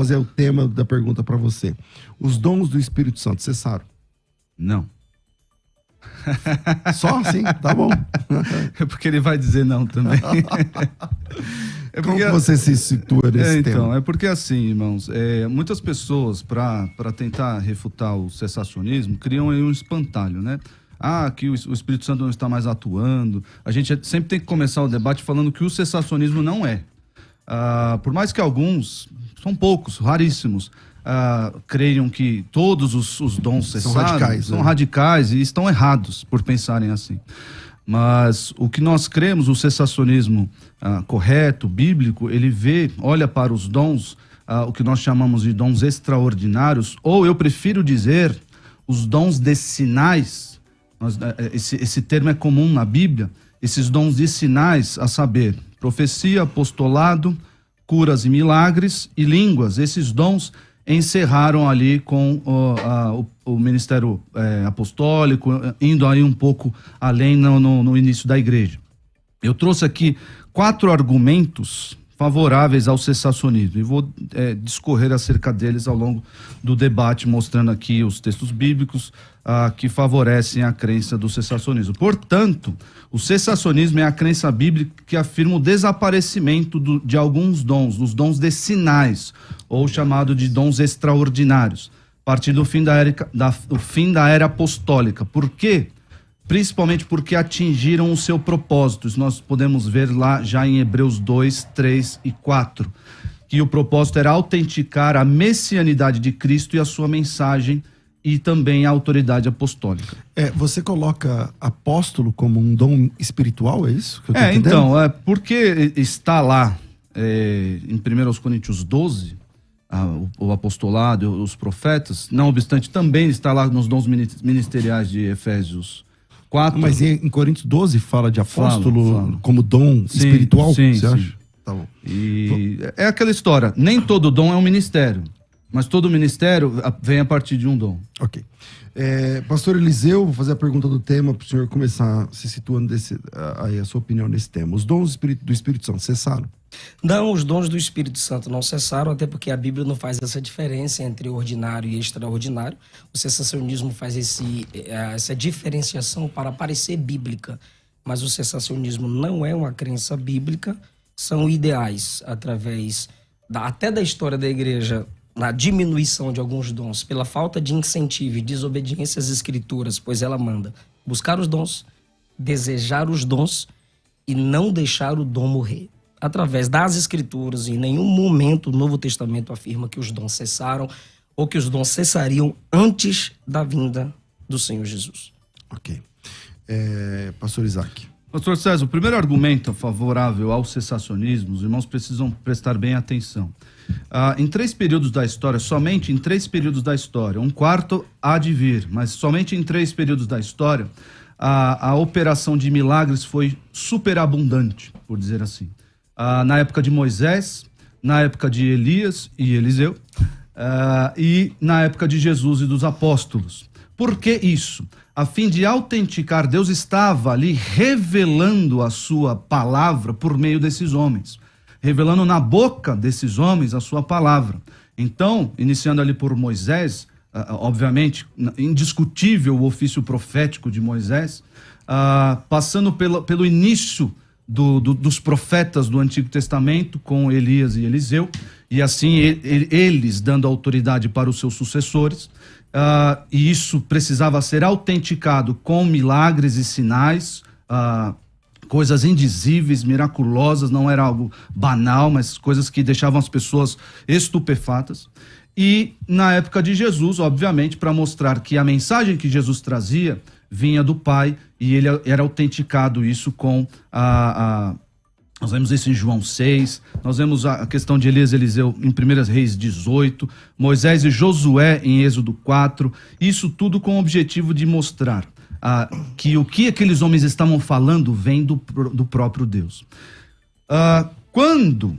fazer o tema da pergunta para você. Os dons do Espírito Santo cessaram? Não. Só assim? Tá bom. É porque ele vai dizer não também. Como que você se situa nesse tema? Então, é porque assim, irmãos, muitas pessoas, para tentar refutar o cessacionismo, criam aí um espantalho, né? Que o Espírito Santo não está mais atuando. A gente sempre tem que começar o debate falando que o cessacionismo não é. Por mais que alguns, são poucos, raríssimos, creiam que todos os dons cessaram, são radicais e estão errados por pensarem assim. Mas o que nós cremos, o cessacionismo correto, bíblico, ele olha para os dons, o que nós chamamos de dons extraordinários, ou eu prefiro dizer, os dons de sinais. Esse termo é comum na Bíblia, esses dons de sinais, a saber, profecia, apostolado, curas e milagres e línguas. Esses dons encerraram ali com o ministério apostólico, indo aí um pouco além no início da igreja. Eu trouxe aqui 4 argumentos favoráveis ao cessacionismo e vou discorrer acerca deles ao longo do debate, mostrando aqui os textos bíblicos que favorecem a crença do cessacionismo. Portanto, o cessacionismo é a crença bíblica que afirma o desaparecimento de alguns dons, os dons de sinais, ou chamado de dons extraordinários, a partir do fim da era apostólica. Por quê? Principalmente porque atingiram o seu propósito. Isso nós podemos ver lá já em Hebreus 2, 3 e 4, que o propósito era autenticar a messianidade de Cristo e a sua mensagem e também a autoridade apostólica. Você coloca apóstolo como um dom espiritual, é isso que eu tô entendendo? Então, porque está lá em 1 Coríntios 12, o apostolado, os profetas, não obstante também está lá nos dons ministeriais de Efésios 4. Mas em Coríntios 12 fala de apóstolo como dom espiritual, sim, você acha? Sim. Tá bom. E é aquela história, nem todo dom é um ministério, mas todo ministério vem a partir de um dom. Ok. Pastor Eliseu, vou fazer a pergunta do tema para o senhor começar se situando aí a sua opinião nesse tema. Os dons do Espírito Santo cessaram? Não, os dons do Espírito Santo não cessaram, até porque a Bíblia não faz essa diferença entre ordinário e extraordinário. O cessacionismo faz essa diferenciação para parecer bíblica, mas o cessacionismo não é uma crença bíblica, são ideais através até da história da igreja, na diminuição de alguns dons, pela falta de incentivo e desobediência às escrituras, pois ela manda buscar os dons, desejar os dons e não deixar o dom morrer. Através das escrituras, em nenhum momento o Novo Testamento afirma que os dons cessaram ou que os dons cessariam antes da vinda do Senhor Jesus. Ok. Pastor Isaac. Pastor César, o primeiro argumento favorável ao cessacionismo, os irmãos precisam prestar bem atenção. Em 3 períodos da história, somente em 3 períodos da história, um quarto há de vir, mas somente em 3 períodos da história, a operação de milagres foi superabundante, por dizer assim. Na época de Moisés, na época de Elias e Eliseu, e na época de Jesus e dos apóstolos. Por que isso? A fim de autenticar, Deus estava ali revelando a sua palavra por meio desses homens, revelando na boca desses homens a sua palavra. Então, iniciando ali por Moisés, obviamente, indiscutível o ofício profético de Moisés, passando pelo início dos profetas do Antigo Testamento com Elias e Eliseu, e assim eles dando autoridade para os seus sucessores, e isso precisava ser autenticado com milagres e sinais, coisas indizíveis, miraculosas, não era algo banal, mas coisas que deixavam as pessoas estupefatas. E na época de Jesus, obviamente, para mostrar que a mensagem que Jesus trazia vinha do Pai, e ele era autenticado isso com nós vemos isso em João 6, nós vemos a questão de Elias e Eliseu em 1 Reis 18, Moisés e Josué em Êxodo 4, isso tudo com o objetivo de mostrar que o que aqueles homens estavam falando vem do próprio Deus. Quando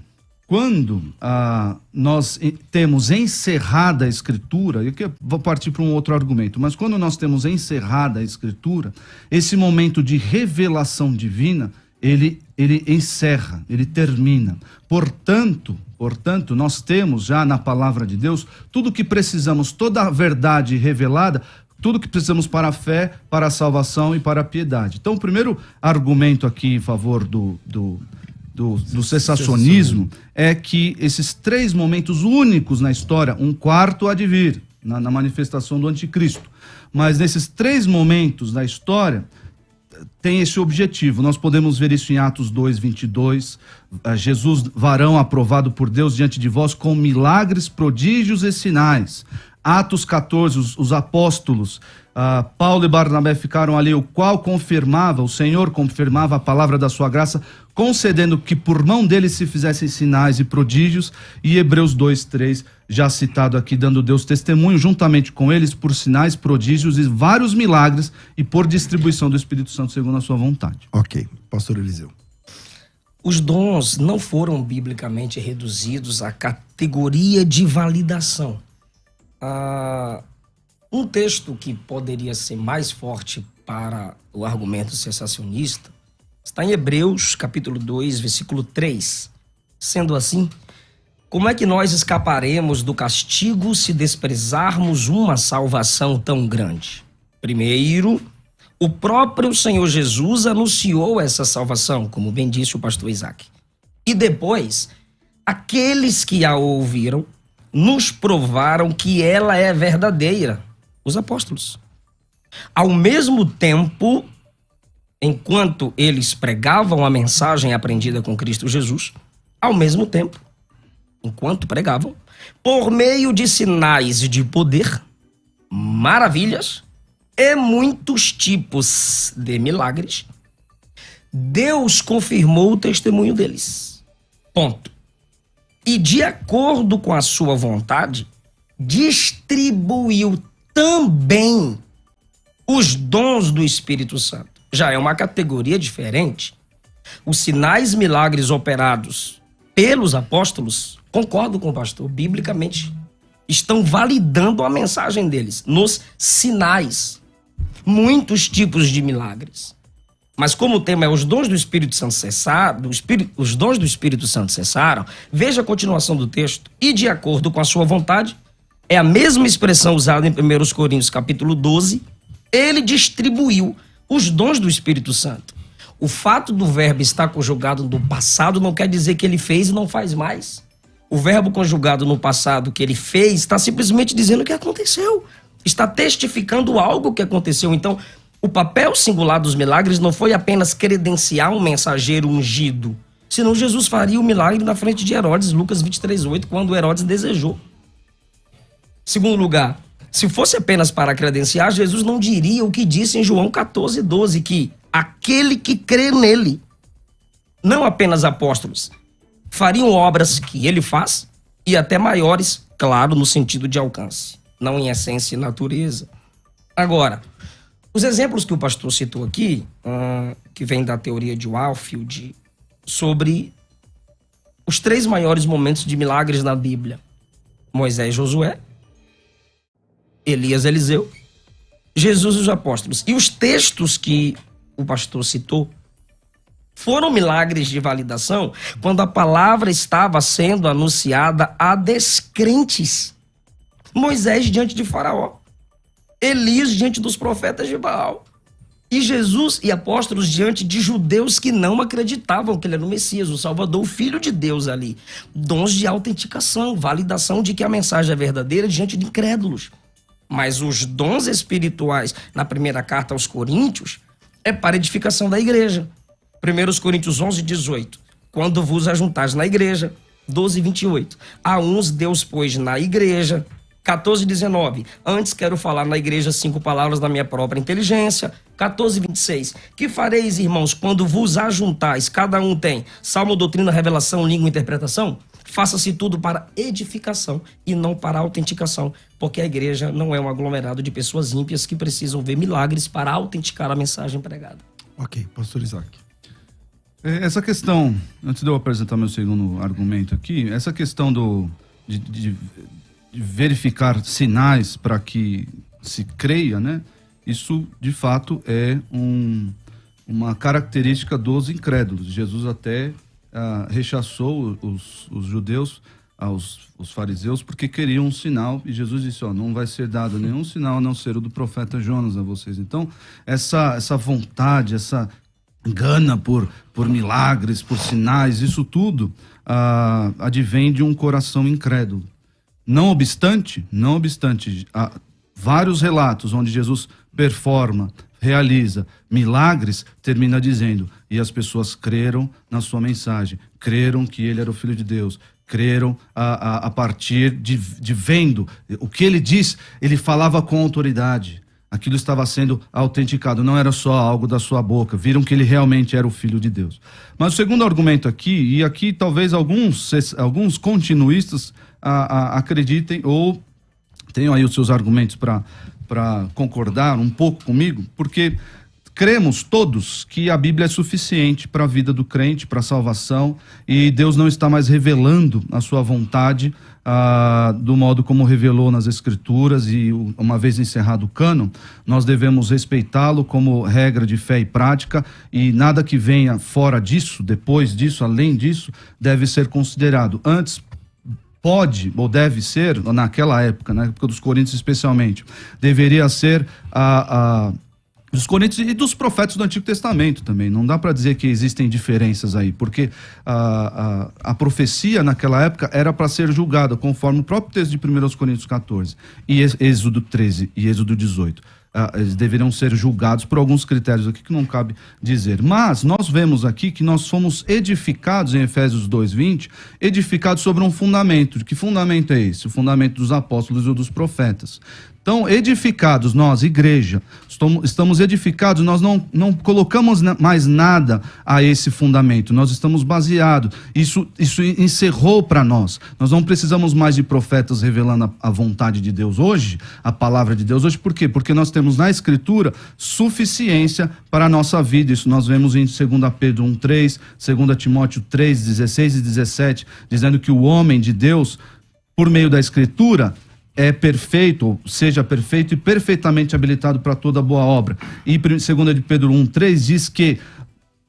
nós temos encerrada a Escritura, e aqui eu vou partir para um outro argumento, mas quando nós temos encerrada a Escritura, esse momento de revelação divina, ele encerra, ele termina. Portanto, nós temos já na palavra de Deus tudo o que precisamos, toda a verdade revelada, tudo que precisamos para a fé, para a salvação e para a piedade. Então, o primeiro argumento aqui em favor do cessacionismo é que esses 3 momentos únicos na história, um quarto há de vir, na manifestação do anticristo, mas nesses 3 momentos da história tem esse objetivo. Nós podemos ver isso em Atos 2:22, Jesus, varão aprovado por Deus diante de vós com milagres, prodígios e sinais. Atos 14, os apóstolos, Paulo e Barnabé ficaram ali, o Senhor confirmava a palavra da sua graça, concedendo que por mão deles se fizessem sinais e prodígios, e Hebreus 2:3, já citado aqui, dando Deus testemunho juntamente com eles por sinais, prodígios e vários milagres e por distribuição do Espírito Santo segundo a sua vontade. Ok, pastor Eliseu. Os dons não foram biblicamente reduzidos à categoria de validação. Um texto que poderia ser mais forte para o argumento cessacionista está em Hebreus, capítulo 2, versículo 3. Sendo assim, como é que nós escaparemos do castigo se desprezarmos uma salvação tão grande? Primeiro, o próprio Senhor Jesus anunciou essa salvação, como bem disse o pastor Isaac. E depois, aqueles que a ouviram nos provaram que ela é verdadeira, os apóstolos. Ao mesmo tempo, enquanto eles pregavam a mensagem aprendida com Cristo Jesus, ao mesmo tempo, enquanto pregavam, por meio de sinais de poder, maravilhas e muitos tipos de milagres, Deus confirmou o testemunho deles. Ponto. E de acordo com a sua vontade, distribuiu também os dons do Espírito Santo. Já é uma categoria diferente. Os sinais, milagres operados pelos apóstolos, concordo com o pastor, biblicamente, estão validando a mensagem deles nos sinais. Muitos tipos de milagres. Mas como o tema é os dons do Espírito Santo cessaram, os dons do Espírito Santo cessaram, veja a continuação do texto. E de acordo com a sua vontade, é a mesma expressão usada em 1 Coríntios capítulo 12, ele distribuiu os dons do Espírito Santo. O fato do verbo estar conjugado no passado não quer dizer que ele fez e não faz mais. O verbo conjugado no passado que ele fez está simplesmente dizendo o que aconteceu. Está testificando algo que aconteceu. Então, o papel singular dos milagres não foi apenas credenciar um mensageiro ungido, senão Jesus faria o milagre na frente de Herodes, Lucas 23:8, quando Herodes desejou. Segundo lugar, se fosse apenas para credenciar, Jesus não diria o que disse em João 14:12, que aquele que crê nele, não apenas apóstolos, fariam obras que ele faz e até maiores, claro, no sentido de alcance, não em essência e natureza. Agora, os exemplos que o pastor citou aqui, que vem da teoria de Walfield, sobre os 3 maiores momentos de milagres na Bíblia: Moisés e Josué, Elias e Eliseu, Jesus e os apóstolos. E os textos que o pastor citou foram milagres de validação quando a palavra estava sendo anunciada a descrentes. Moisés diante de Faraó, Elias diante dos profetas de Baal, e Jesus e apóstolos diante de judeus que não acreditavam que ele era o Messias, o Salvador, o Filho de Deus ali. Dons de autenticação, validação de que a mensagem é verdadeira diante de incrédulos. Mas os dons espirituais, na primeira carta aos Coríntios, é para edificação da igreja. 1 Coríntios 11:18. Quando vos ajuntais na igreja. 12:28. A uns Deus pôs na igreja. 14:19. Antes quero falar na igreja 5 palavras da minha própria inteligência. 14:26. Que fareis, irmãos, quando vos ajuntais? Cada um tem salmo, doutrina, revelação, língua e interpretação? Faça-se tudo para edificação e não para autenticação, porque a igreja não é um aglomerado de pessoas ímpias que precisam ver milagres para autenticar a mensagem pregada. Ok, pastor Isaac. Essa questão, antes de eu apresentar meu segundo argumento aqui, essa questão de verificar sinais para que se creia, né? Isso, de fato, é uma característica dos incrédulos. Jesus até rechaçou os judeus, os fariseus, porque queriam um sinal, e Jesus disse, não vai ser dado nenhum sinal a não ser o do profeta Jonas a vocês. Então, essa vontade, essa gana por milagres, por sinais, isso tudo advém de um coração incrédulo. Não obstante, há vários relatos onde Jesus performa, realiza milagres, termina dizendo, e as pessoas creram na sua mensagem, creram que ele era o Filho de Deus, creram a partir de vendo o que ele diz, ele falava com autoridade, aquilo estava sendo autenticado, não era só algo da sua boca, viram que ele realmente era o Filho de Deus. Mas o segundo argumento aqui, e aqui talvez alguns continuistas acreditem ou tenham aí os seus argumentos para concordar um pouco comigo, porque cremos todos que a Bíblia é suficiente para a vida do crente, para a salvação, e Deus não está mais revelando a sua vontade do modo como revelou nas Escrituras, e uma vez encerrado o cânon, nós devemos respeitá-lo como regra de fé e prática, e nada que venha fora disso, depois disso, além disso, deve ser considerado. Antes, pode ou deve ser, naquela época, na época dos Coríntios especialmente, deveria ser dos Coríntios e dos profetas do Antigo Testamento também. Não dá para dizer que existem diferenças aí, porque a profecia naquela época era para ser julgada, conforme o próprio texto de 1 Coríntios 14, e Êxodo 13 e Êxodo 18. Eles deveriam ser julgados por alguns critérios aqui que não cabe dizer. Mas nós vemos aqui que nós fomos edificados, em Efésios 2:20, edificados sobre um fundamento. Que fundamento é esse? O fundamento dos apóstolos e dos profetas. Então, edificados, nós, igreja, estamos edificados, nós não colocamos mais nada a esse fundamento, nós estamos baseados, isso encerrou para nós. Nós não precisamos mais de profetas revelando a vontade de Deus hoje, a palavra de Deus hoje. Por quê? Porque nós temos na Escritura suficiência para a nossa vida. Isso nós vemos em 2 Pedro 1:3, 2 Timóteo 3:16 e 17, dizendo que o homem de Deus, por meio da Escritura, é perfeito, ou seja perfeito e perfeitamente habilitado para toda boa obra. E 2 de Pedro 1:3 diz que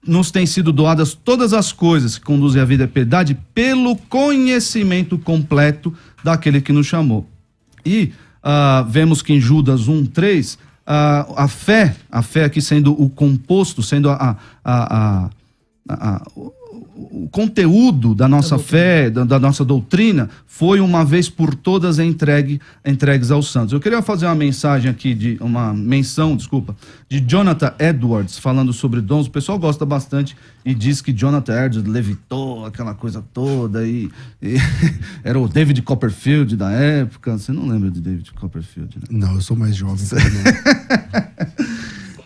nos têm sido doadas todas as coisas que conduzem à vida e à piedade pelo conhecimento completo daquele que nos chamou. E vemos que em Judas 1:3, a fé aqui sendo o composto, sendo o conteúdo da nossa fé, da nossa doutrina, foi uma vez por todas entregues aos santos. Eu queria fazer uma menção de Jonathan Edwards, falando sobre dons. O pessoal gosta bastante e diz que Jonathan Edwards levitou aquela coisa toda, e era o David Copperfield da época. Você não lembra de David Copperfield, né? Não, eu sou mais jovem.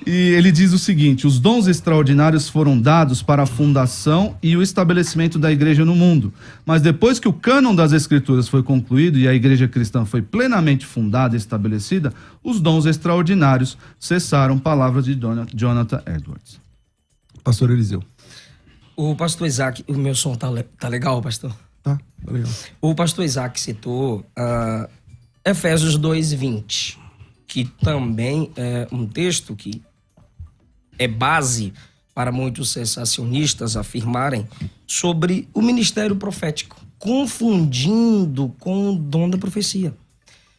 E ele diz o seguinte: os dons extraordinários foram dados para a fundação e o estabelecimento da igreja no mundo. Mas depois que o cânon das Escrituras foi concluído e a igreja cristã foi plenamente fundada e estabelecida, os dons extraordinários cessaram. Palavras de Jonathan Edwards. Pastor Eliseu. O pastor Isaac, o meu som tá legal, pastor? Tá legal. O pastor Isaac citou Efésios 2:20, que também é um texto que é base para muitos sensacionistas afirmarem sobre o ministério profético, confundindo com o dom da profecia.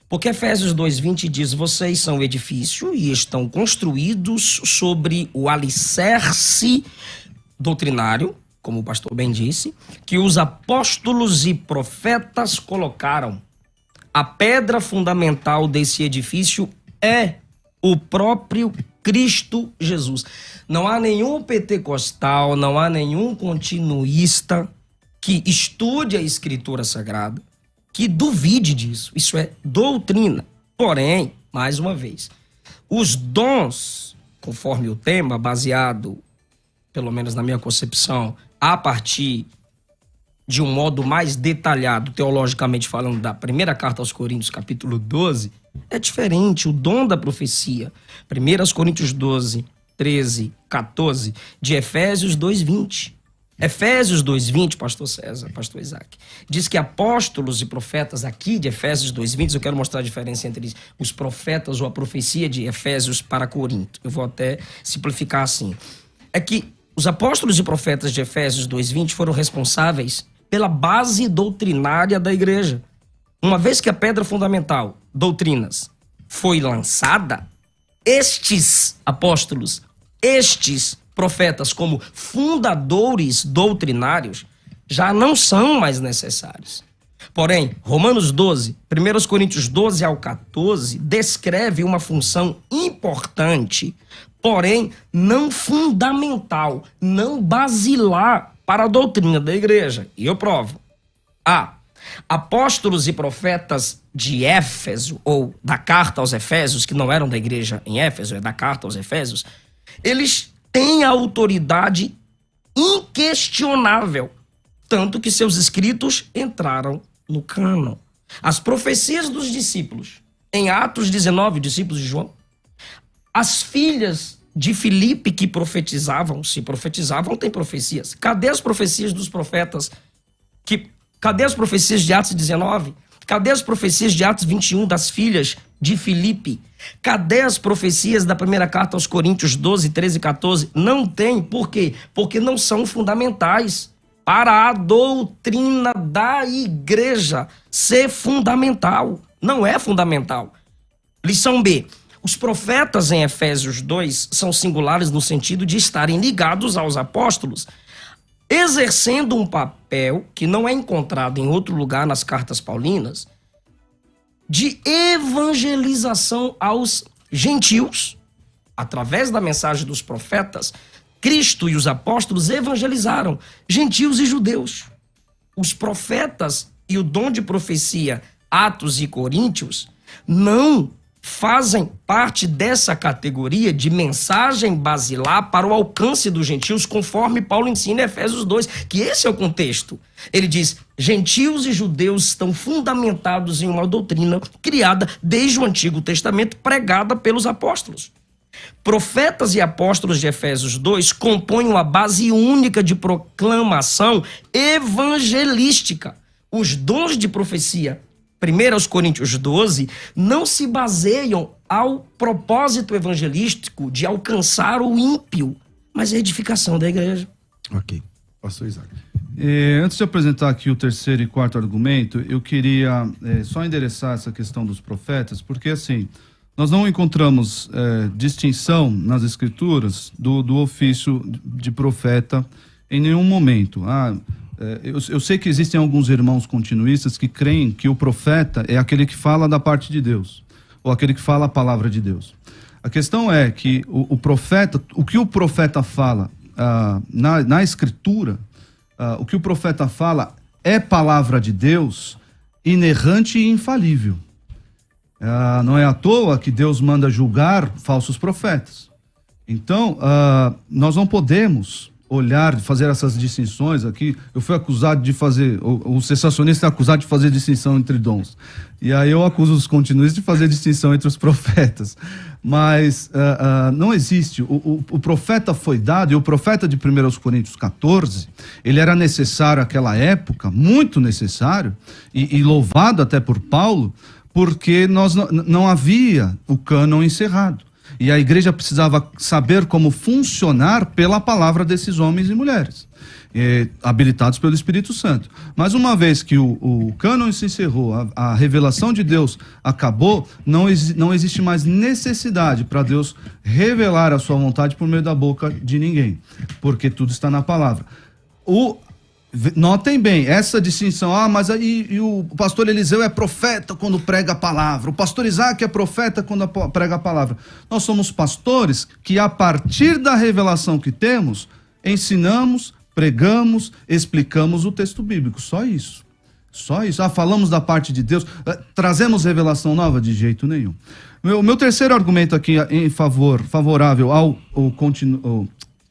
Porque Efésios 2:20 diz: vocês são edifício e estão construídos sobre o alicerce doutrinário, como o pastor bem disse, que os apóstolos e profetas colocaram. A pedra fundamental desse edifício é o próprio Cristo Jesus. Não há nenhum pentecostal, não há nenhum continuista que estude a Escritura Sagrada que duvide disso. Isso é doutrina. Porém, mais uma vez, os dons, conforme o tema, baseado, pelo menos na minha concepção, a partir de um modo mais detalhado, teologicamente falando, da primeira carta aos Coríntios, capítulo 12, é diferente. O dom da profecia, 1 Coríntios 12, 13, 14, de Efésios 2:20. Efésios 2:20, pastor César, pastor Isaac, diz que apóstolos e profetas aqui de Efésios 2:20, eu quero mostrar a diferença entre os profetas ou a profecia de Efésios para Corinto. Eu vou até simplificar assim. é que os apóstolos e profetas de Efésios 2:20 foram responsáveis pela base doutrinária da igreja. Uma vez que a pedra fundamental, doutrinas, foi lançada, estes apóstolos, estes profetas como fundadores doutrinários já não são mais necessários. Porém, Romanos 12, 1 Coríntios 12 ao 14, descreve uma função importante, porém não fundamental, não basilar para a doutrina da igreja. E eu provo. Apóstolos e profetas de Éfeso, ou da carta aos Efésios, que não eram da igreja em Éfeso, é da carta aos Efésios, eles têm a autoridade inquestionável, tanto que seus escritos entraram no cânon. As profecias dos discípulos, em Atos 19, discípulos de João, as filhas de Filipe que profetizavam, se profetizavam, tem profecias. Cadê as profecias dos profetas? Cadê as profecias de Atos 19? Cadê as profecias de Atos 21 das filhas de Filipe? Cadê as profecias da primeira carta aos Coríntios 12, 13 e 14? Não tem. Por quê? Porque não são fundamentais para a doutrina da igreja ser fundamental. Não é fundamental. Lição B. Os profetas em Efésios 2 são singulares no sentido de estarem ligados aos apóstolos, exercendo um papel que não é encontrado em outro lugar nas cartas paulinas, de evangelização aos gentios. Através da mensagem dos profetas, Cristo e os apóstolos evangelizaram gentios e judeus. Os profetas e o dom de profecia, Atos e Coríntios, não fazem parte dessa categoria de mensagem basilar para o alcance dos gentios, conforme Paulo ensina em Efésios 2, que esse é o contexto. Ele diz, gentios e judeus estão fundamentados em uma doutrina criada desde o Antigo Testamento, pregada pelos apóstolos. Profetas e apóstolos de Efésios 2 compõem uma base única de proclamação evangelística. Os dons de profecia, 1 Coríntios 12, não se baseiam ao propósito evangelístico de alcançar o ímpio, mas a edificação da igreja. Ok. Pastor Isaac. Antes de apresentar aqui o terceiro e quarto argumento, eu queria só endereçar essa questão dos profetas, porque assim, nós não encontramos distinção nas escrituras do ofício de profeta em nenhum momento. Eu sei que existem alguns irmãos continuistas que creem que o profeta é aquele que fala da parte de Deus, ou aquele que fala a palavra de Deus. A questão é que o profeta, o que o profeta fala na escritura, o que o profeta fala é palavra de Deus, inerrante e infalível. Não é à toa que Deus manda julgar falsos profetas. Então, nós não podemos olhar, fazer essas distinções aqui. Eu fui acusado de fazer, o cessacionista é acusado de fazer distinção entre dons. E aí eu acuso os continuistas de fazer distinção entre os profetas. Mas não existe. O profeta foi dado, e o profeta de 1 Coríntios 14, ele era necessário àquela época, muito necessário, e louvado até por Paulo, porque não havia o cânon encerrado. E a igreja precisava saber como funcionar pela palavra desses homens e mulheres, habilitados pelo Espírito Santo. Mas uma vez que o cânon se encerrou, a revelação de Deus acabou, não existe mais necessidade para Deus revelar a sua vontade por meio da boca de ninguém, porque tudo está na palavra. Notem bem, essa distinção, mas aí o pastor Eliseu é profeta quando prega a palavra, o pastor Isaac é profeta quando prega a palavra. Nós somos pastores que, a partir da revelação que temos, ensinamos, pregamos, explicamos o texto bíblico, só isso. Só isso. Falamos da parte de Deus, trazemos revelação nova? De jeito nenhum. O meu terceiro argumento aqui em favorável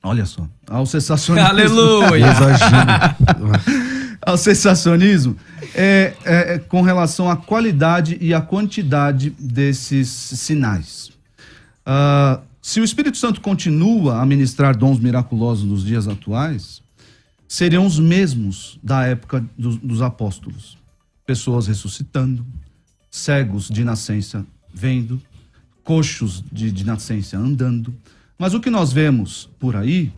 olha só, ao cessacionismo. Aleluia! Ao cessacionismo é com relação à qualidade e à quantidade desses sinais. Se o Espírito Santo continua a ministrar dons miraculosos nos dias atuais, seriam os mesmos da época dos apóstolos. Pessoas ressuscitando, cegos de nascença vendo, coxos de nascença andando. Mas o que nós vemos por aí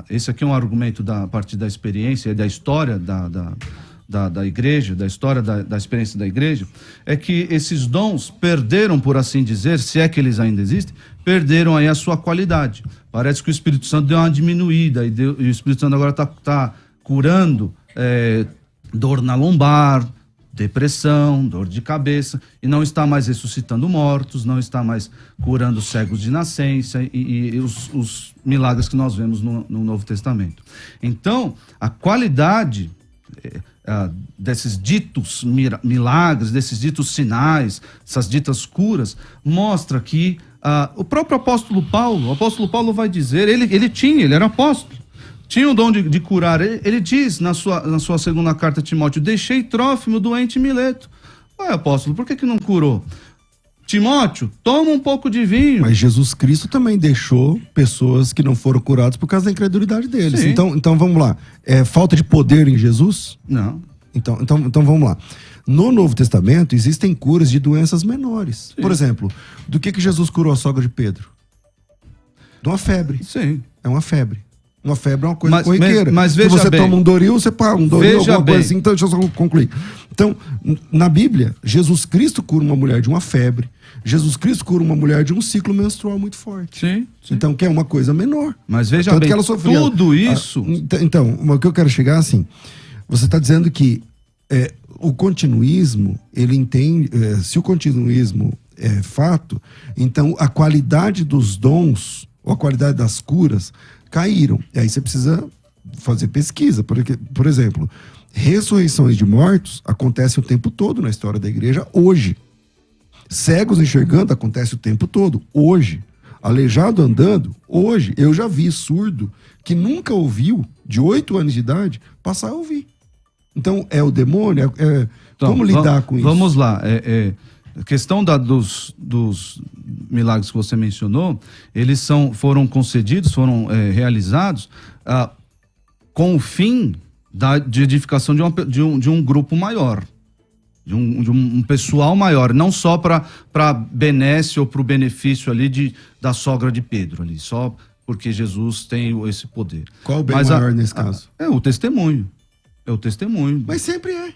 esse aqui é um argumento a partir da experiência e da história da igreja, da história da experiência da igreja, é que esses dons perderam, por assim dizer, se é que eles ainda existem, perderam aí a sua qualidade. Parece que o Espírito Santo deu uma diminuída, e o Espírito Santo agora está curando dor na lombar, depressão, dor de cabeça, e não está mais ressuscitando mortos, não está mais curando cegos de nascença e os milagres que nós vemos no Novo Testamento. Então, a qualidade desses ditos milagres, desses ditos sinais, essas ditas curas, mostra que o próprio apóstolo Paulo vai dizer, ele era apóstolo, tinha o dom de curar. Ele diz na sua segunda carta a Timóteo: deixei Trófimo doente em Mileto. Apóstolo, por que não curou? Timóteo, toma um pouco de vinho. Mas Jesus Cristo também deixou pessoas que não foram curadas por causa da incredulidade deles. Então vamos lá. É falta de poder em Jesus? Não. Então vamos lá. No Novo Testamento existem curas de doenças menores. Sim. Por exemplo, do que Jesus curou a sogra de Pedro? De uma febre. Sim. É uma febre. Uma febre é uma coisa corriqueira. Mas veja se você bem, toma um Doril, você paga um Doril, alguma bem. coisa assim. Então, deixa eu só concluir. Então, na Bíblia, Jesus Cristo cura uma mulher de uma febre. Jesus Cristo cura uma mulher de um ciclo menstrual muito forte. Sim. Então, que é uma coisa menor. Mas veja Tanto bem, que ela sofria, tudo isso... Então, o que eu quero chegar assim, você está dizendo que o continuismo, ele entende... se o continuismo é fato, então a qualidade dos dons, ou a qualidade das curas, caíram. E aí você precisa fazer pesquisa. Por exemplo, ressurreições de mortos acontecem o tempo todo na história da igreja hoje. Cegos enxergando acontece o tempo todo hoje. Aleijado andando hoje. Eu já vi surdo que nunca ouviu, de 8 anos de idade, passar a ouvir. Então é o demônio? Então, como lidar com isso? Vamos lá. A questão dos milagres que você mencionou, eles foram concedidos, foram realizados com o fim de edificação de um grupo maior, de um pessoal maior, não só para benesse ou para o benefício ali da sogra de Pedro, ali, só porque Jesus tem esse poder. Qual o bem maior nesse caso? É o testemunho. É o testemunho. Mas sempre é.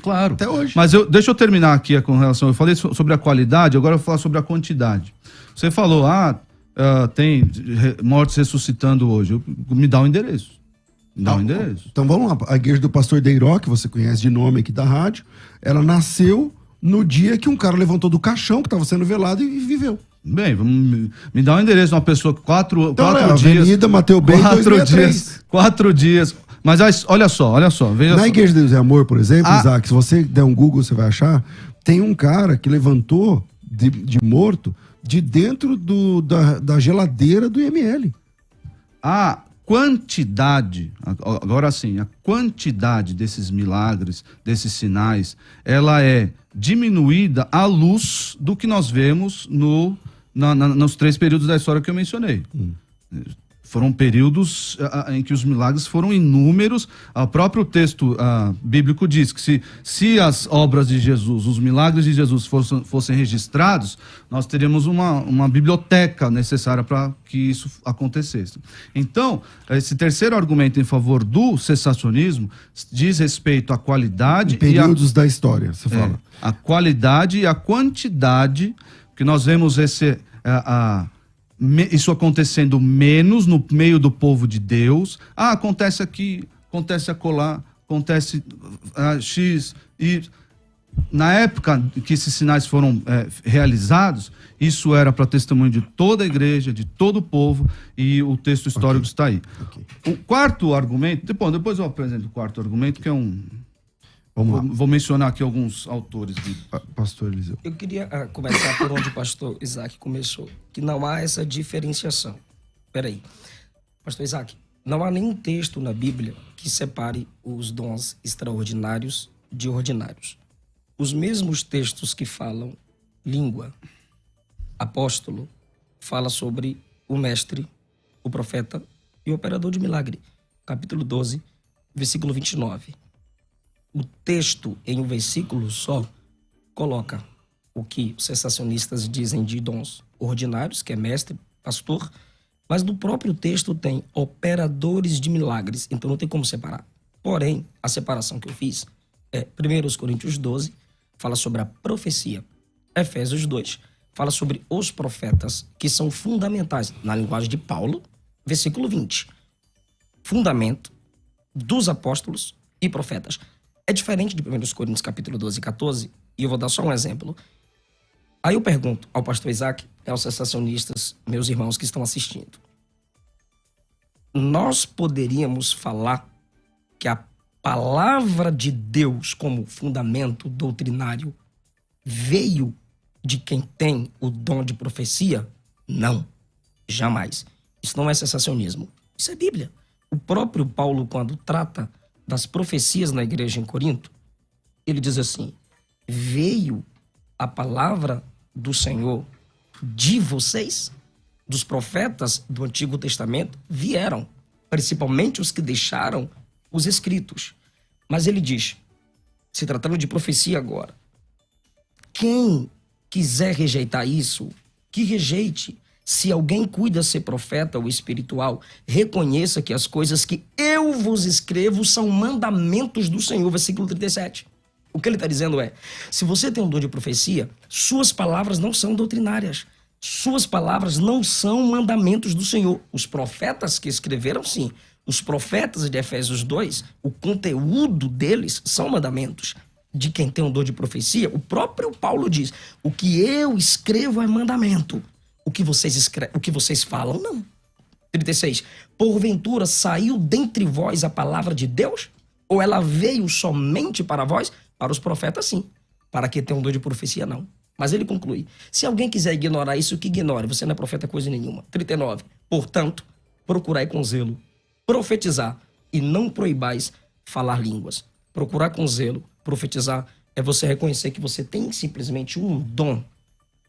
Claro. Até hoje. Mas deixa eu terminar aqui com relação... Eu falei sobre a qualidade, agora eu vou falar sobre a quantidade. Você falou, tem mortos ressuscitando hoje. Me dá o endereço. Então vamos lá. A igreja do pastor Deiró, que você conhece de nome aqui da rádio, ela nasceu no dia que um cara levantou do caixão que estava sendo velado e viveu. Bem, me dá o endereço de uma pessoa que quatro dias... Avenida Mateu Bem, 263. 4 dias... Mas olha só, veja Na só. Igreja de Deus e Amor, por exemplo, Isaac, se você der um Google, você vai achar, tem um cara que levantou de morto de dentro da geladeira do IML. A quantidade, agora sim, a quantidade desses milagres, desses sinais, ela é diminuída à luz do que nós vemos nos 3 períodos da história que eu mencionei. Foram períodos em que os milagres foram inúmeros. O próprio texto bíblico diz que se as obras de Jesus, os milagres de Jesus fossem registrados, nós teríamos uma biblioteca necessária para que isso acontecesse. Então, esse terceiro argumento em favor do cessacionismo diz respeito à qualidade... Períodos da história, você fala. A qualidade e a quantidade, que nós vemos isso acontecendo menos no meio do povo de Deus. Acontece aqui, acontece acolá, acontece X. E na época que esses sinais foram realizados, isso era para testemunho de toda a igreja, de todo o povo, e o texto histórico está aí. O quarto argumento, depois eu apresento o quarto argumento, que é vou mencionar aqui alguns autores. Pastor Eliseu. Eu queria começar por onde o pastor Isaac começou, que não há essa diferenciação. Peraí, pastor Isaac, não há nenhum texto na Bíblia que separe os dons extraordinários de ordinários. Os mesmos textos que falam língua, apóstolo, fala sobre o mestre, o profeta e o operador de milagre. Capítulo 12, versículo 29. O texto, em um versículo só, coloca o que os cessacionistas dizem de dons ordinários, que é mestre, pastor, Mas no próprio texto tem operadores de milagres, então não tem como separar. Porém, a separação que eu fiz é 1 Coríntios 12, fala sobre a profecia. Efésios 2, fala sobre os profetas, que são fundamentais, na linguagem de Paulo, versículo 20. Fundamento dos apóstolos e profetas. É diferente de 1 Coríntios capítulo 12 e 14, e eu vou dar só um exemplo. Aí eu pergunto ao pastor Isaac e aos sensacionistas, meus irmãos que estão assistindo. Nós poderíamos falar que a palavra de Deus como fundamento doutrinário veio de quem tem o dom de profecia? Não, jamais. Isso não é sensacionismo, isso é Bíblia. O próprio Paulo, quando trata das profecias na igreja em Corinto, ele diz assim: veio a palavra do Senhor de vocês, dos profetas do Antigo Testamento, vieram, principalmente os que deixaram os escritos. Mas ele diz, se tratando de profecia agora, quem quiser rejeitar isso, que rejeite. Se alguém cuida ser profeta ou espiritual, reconheça que as coisas que eu vos escrevo são mandamentos do Senhor, versículo 37. O que ele está dizendo é, se você tem um dom de profecia, suas palavras não são doutrinárias, suas palavras não são mandamentos do Senhor. Os profetas que escreveram, sim. Os profetas de Efésios 2, o conteúdo deles são mandamentos. De quem tem um dom de profecia, o próprio Paulo diz, o que eu escrevo é mandamento. O que vocês falam, não. 36. Porventura saiu dentre vós a palavra de Deus? Ou ela veio somente para vós? Para os profetas, sim. Para quem tem um dom de profecia, não. Mas ele conclui, se alguém quiser ignorar isso, que ignore. Você não é profeta coisa nenhuma. 39. Portanto, procurai com zelo profetizar e não proibais falar línguas. Procurar com zelo profetizar é você reconhecer que você tem simplesmente um dom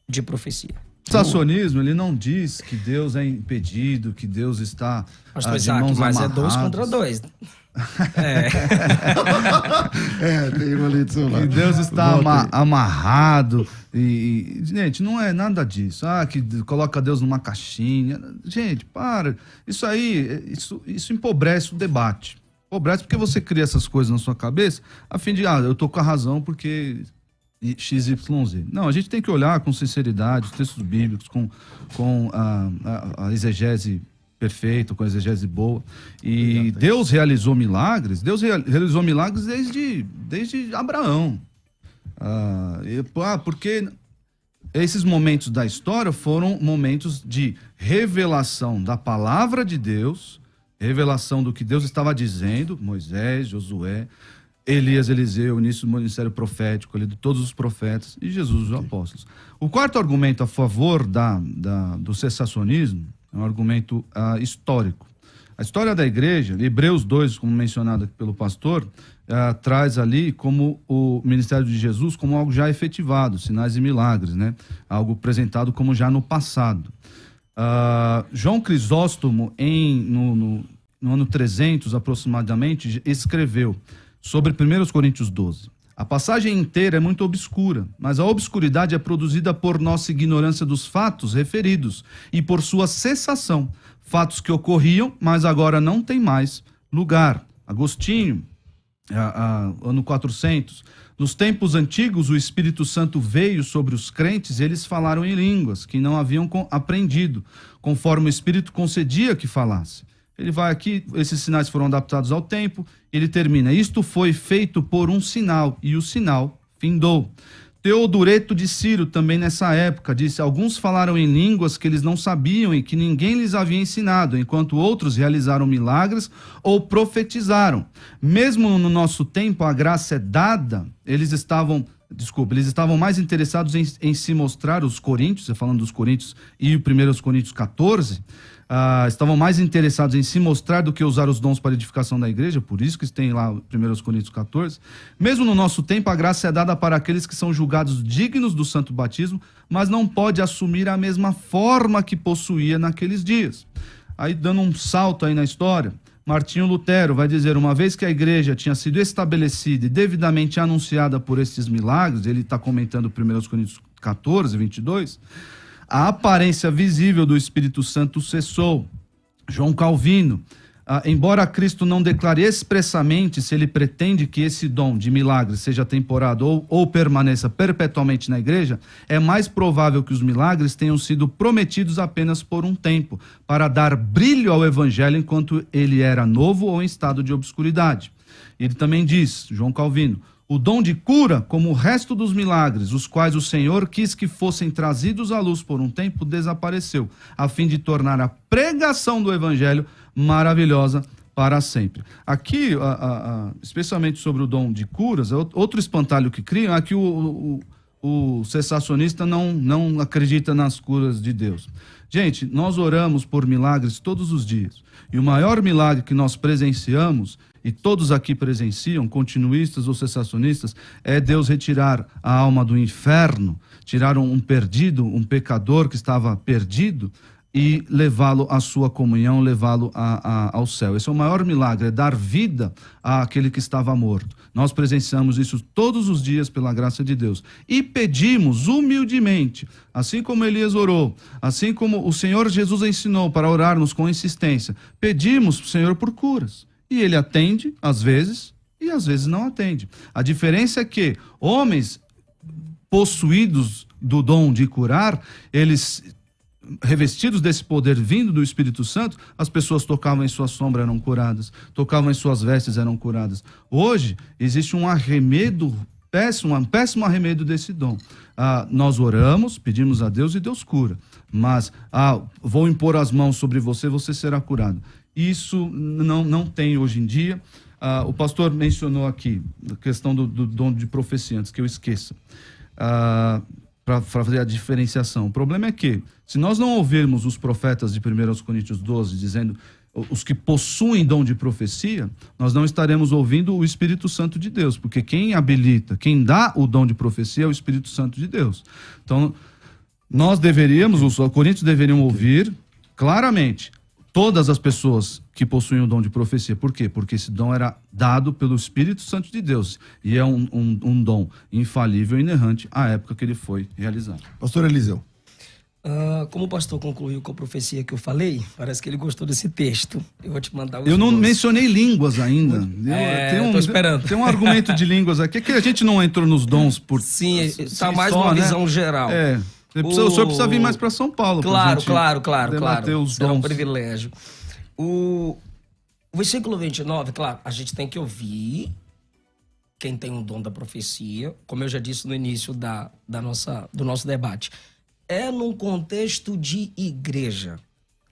de profecia. O sensacionismo, ele não diz que Deus é impedido, que Deus está Pastor de Isaac, mãos mas amarradas. é 2 contra 2. Tem uma ali do seu lado. Que Deus está amarrado. Gente, não é nada disso. Que coloca Deus numa caixinha. Gente, para. Isso aí, isso empobrece o debate. Empobrece porque você cria essas coisas na sua cabeça a fim de, eu tô com a razão porque XYZ. Não, a gente tem que olhar com sinceridade os textos bíblicos, com a exegese perfeita, com a exegese boa. E Deus realizou milagres. Deus realizou milagres desde Abraão. Porque esses momentos da história foram momentos de revelação da palavra de Deus, revelação do que Deus estava dizendo, Moisés, Josué, Elias, Eliseu, início do ministério profético, ali, de todos os profetas, e Jesus, os apóstolos. O quarto argumento a favor do cessacionismo é um argumento histórico. A história da igreja, Hebreus 2, como mencionado aqui pelo pastor, traz ali como o ministério de Jesus como algo já efetivado, sinais e milagres, né? Algo apresentado como já no passado. João Crisóstomo, no ano 300 aproximadamente, escreveu sobre 1 Coríntios 12. A passagem inteira é muito obscura, mas a obscuridade é produzida por nossa ignorância dos fatos referidos e por sua cessação. Fatos que ocorriam, mas agora não tem mais lugar. Agostinho, ano 400. Nos tempos antigos, o Espírito Santo veio sobre os crentes e eles falaram em línguas que não haviam aprendido, conforme o Espírito concedia que falasse. Ele vai aqui, esses sinais foram adaptados ao tempo, ele termina, isto foi feito por um sinal, e o sinal findou. Teodoreto de Ciro, também nessa época, disse, alguns falaram em línguas que eles não sabiam e que ninguém lhes havia ensinado, enquanto outros realizaram milagres ou profetizaram. Mesmo no nosso tempo, a graça é dada, eles estavam mais interessados em se mostrar, os coríntios, falando dos coríntios e o 1 Coríntios 14, estavam mais interessados em se mostrar do que usar os dons para a edificação da igreja, por isso que tem lá 1 Coríntios 14. Mesmo no nosso tempo, a graça é dada para aqueles que são julgados dignos do santo batismo, mas não pode assumir a mesma forma que possuía naqueles dias. Aí, dando um salto aí na história, Martinho Lutero vai dizer, uma vez que a igreja tinha sido estabelecida e devidamente anunciada por estes milagres, ele está comentando 1 Coríntios 14, 22, a aparência visível do Espírito Santo cessou. João Calvino, embora Cristo não declare expressamente se ele pretende que esse dom de milagre seja temporário ou permaneça perpetuamente na igreja, é mais provável que os milagres tenham sido prometidos apenas por um tempo, para dar brilho ao evangelho enquanto ele era novo ou em estado de obscuridade. Ele também diz, João Calvino, o dom de cura, como o resto dos milagres, os quais o Senhor quis que fossem trazidos à luz por um tempo, desapareceu, a fim de tornar a pregação do evangelho maravilhosa para sempre. Aqui, especialmente sobre o dom de curas, outro espantalho que criam é que o cessacionista não acredita nas curas de Deus. Gente, nós oramos por milagres todos os dias. E o maior milagre que nós presenciamos, e todos aqui presenciam, continuistas ou cessacionistas, é Deus retirar a alma do inferno, tirar um perdido, um pecador que estava perdido, e levá-lo à sua comunhão, levá-lo ao céu. Esse é o maior milagre, é dar vida àquele que estava morto. Nós presenciamos isso todos os dias pela graça de Deus. E pedimos humildemente, assim como Elias orou, assim como o Senhor Jesus ensinou para orarmos com insistência, pedimos para o Senhor por curas. E ele atende, às vezes, e às vezes não atende. A diferença é que homens possuídos do dom de curar, eles, revestidos desse poder vindo do Espírito Santo, as pessoas tocavam em sua sombra, eram curadas, tocavam em suas vestes, eram curadas. Hoje, existe um arremedo, um péssimo arremedo desse dom. Nós oramos, pedimos a Deus e Deus cura. Mas, vou impor as mãos sobre você, você será curado. Isso não tem hoje em dia. O pastor mencionou aqui a questão do dom de profecia, antes que eu esqueça, para fazer a diferenciação. O problema é que, se nós não ouvirmos os profetas de 1 Coríntios 12, dizendo os que possuem dom de profecia, nós não estaremos ouvindo o Espírito Santo de Deus, porque quem habilita, quem dá o dom de profecia é o Espírito Santo de Deus. Então, nós deveríamos, os coríntios deveriam ouvir claramente todas as pessoas que possuem o dom de profecia. Por quê? Porque esse dom era dado pelo Espírito Santo de Deus. E é um dom infalível e inerrante à época que ele foi realizado. Pastor Eliseu. Como o pastor concluiu com a profecia que eu falei, parece que ele gostou desse texto. Eu vou te mandar os Eu não mencionei línguas ainda. Tô esperando. Tem um argumento de línguas aqui que a gente não entrou nos dons por... Sim, está mais uma visão geral. O senhor precisa vir mais para São Paulo. Claro. Os será dons. um privilégio. O versículo 29, claro, a gente tem que ouvir quem tem o dom da profecia, como eu já disse no início do nosso debate. É num contexto de igreja.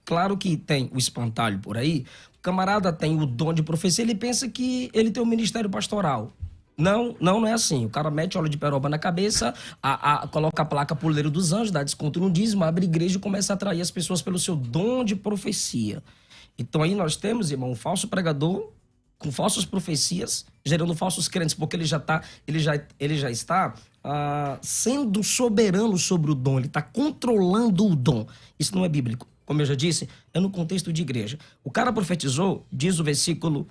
Claro que tem o espantalho por aí. O camarada tem o dom de profecia, ele pensa que ele tem um ministério pastoral. Não é assim. O cara mete óleo de peroba na cabeça, coloca a placa Poleiro dos Anjos, dá desconto no dízimo, abre igreja e começa a atrair as pessoas pelo seu dom de profecia. Então aí nós temos, irmão, um falso pregador com falsas profecias, gerando falsos crentes, porque ele já está sendo soberano sobre o dom, ele está controlando o dom. Isso não é bíblico. Como eu já disse, é no contexto de igreja. O cara profetizou, diz o versículo,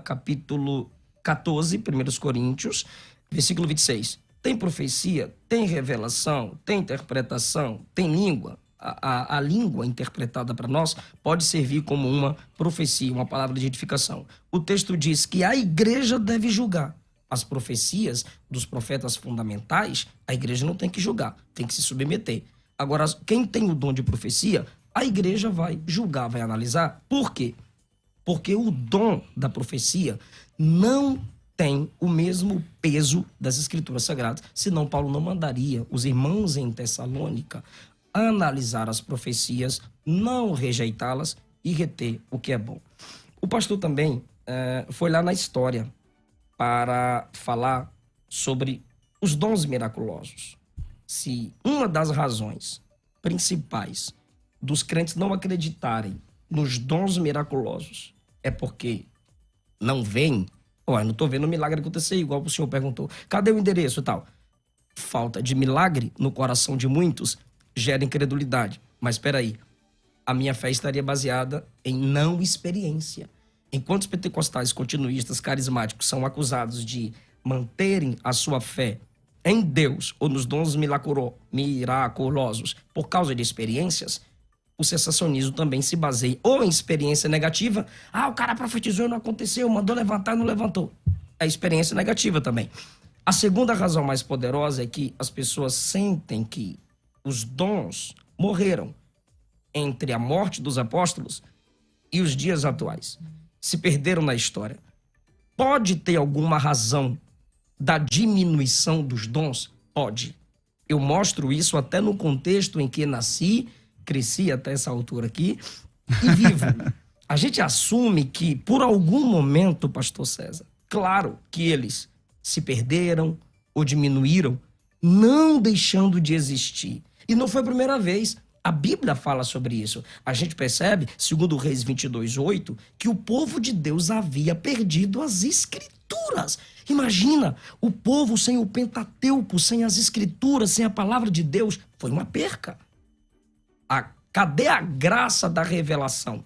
capítulo 14, 1 Coríntios, versículo 26. Tem profecia, tem revelação, tem interpretação, tem língua. A língua interpretada para nós pode servir como uma profecia, uma palavra de edificação. O texto diz que a igreja deve julgar. As profecias dos profetas fundamentais, a igreja não tem que julgar, tem que se submeter. Agora, quem tem o dom de profecia, a igreja vai julgar, vai analisar. Por quê? Porque o dom da profecia não tem o mesmo peso das Escrituras Sagradas, senão Paulo não mandaria os irmãos em Tessalônica analisar as profecias, não rejeitá-las e reter o que é bom. O pastor também foi lá na história para falar sobre os dons miraculosos. Se uma das razões principais dos crentes não acreditarem nos dons miraculosos é porque não veem, não estou vendo o milagre acontecer, igual o senhor perguntou. Cadê o endereço e tal? Falta de milagre no coração de muitos gera incredulidade. Mas espera aí, a minha fé estaria baseada em não experiência. Enquanto os pentecostais, continuistas, carismáticos são acusados de manterem a sua fé em Deus ou nos dons miraculosos por causa de experiências, o cessacionismo também se baseia ou em experiência negativa. O cara profetizou e não aconteceu, mandou levantar e não levantou. É experiência negativa também. A segunda razão mais poderosa é que as pessoas sentem que os dons morreram entre a morte dos apóstolos e os dias atuais. Se perderam na história. Pode ter alguma razão da diminuição dos dons? Pode. Eu mostro isso até no contexto em que nasci, cresci até essa altura aqui e vivo. A gente assume que, por algum momento, pastor César, claro que eles se perderam ou diminuíram, não deixando de existir. E não foi a primeira vez. A Bíblia fala sobre isso. A gente percebe, segundo Reis 22:8, que o povo de Deus havia perdido as Escrituras. Imagina, o povo sem o Pentateuco, sem as Escrituras, sem a palavra de Deus, foi uma perca. Cadê a graça da revelação?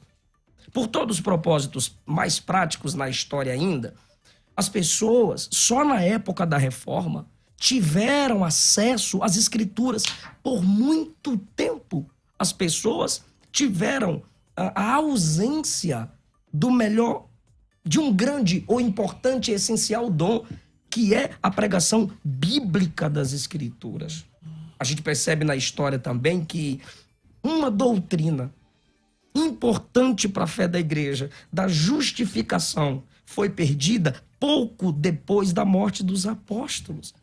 Por todos os propósitos mais práticos na história ainda, as pessoas, só na época da Reforma, tiveram acesso às Escrituras. Por muito tempo, as pessoas tiveram a ausência do melhor, de um grande ou importante e essencial dom, que é a pregação bíblica das Escrituras. A gente percebe na história também que uma doutrina importante para a fé da igreja, da justificação, foi perdida pouco depois da morte dos apóstolos.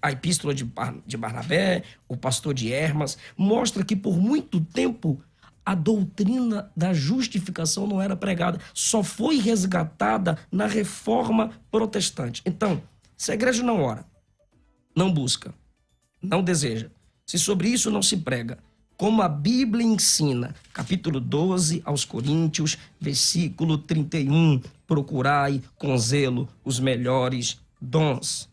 A epístola de Barnabé, o pastor de Hermas, mostra que por muito tempo a doutrina da justificação não era pregada, só foi resgatada na reforma protestante. Então, se a igreja não ora, não busca, não deseja, se sobre isso não se prega, como a Bíblia ensina, capítulo 12 aos Coríntios, versículo 31, procurai com zelo os melhores dons.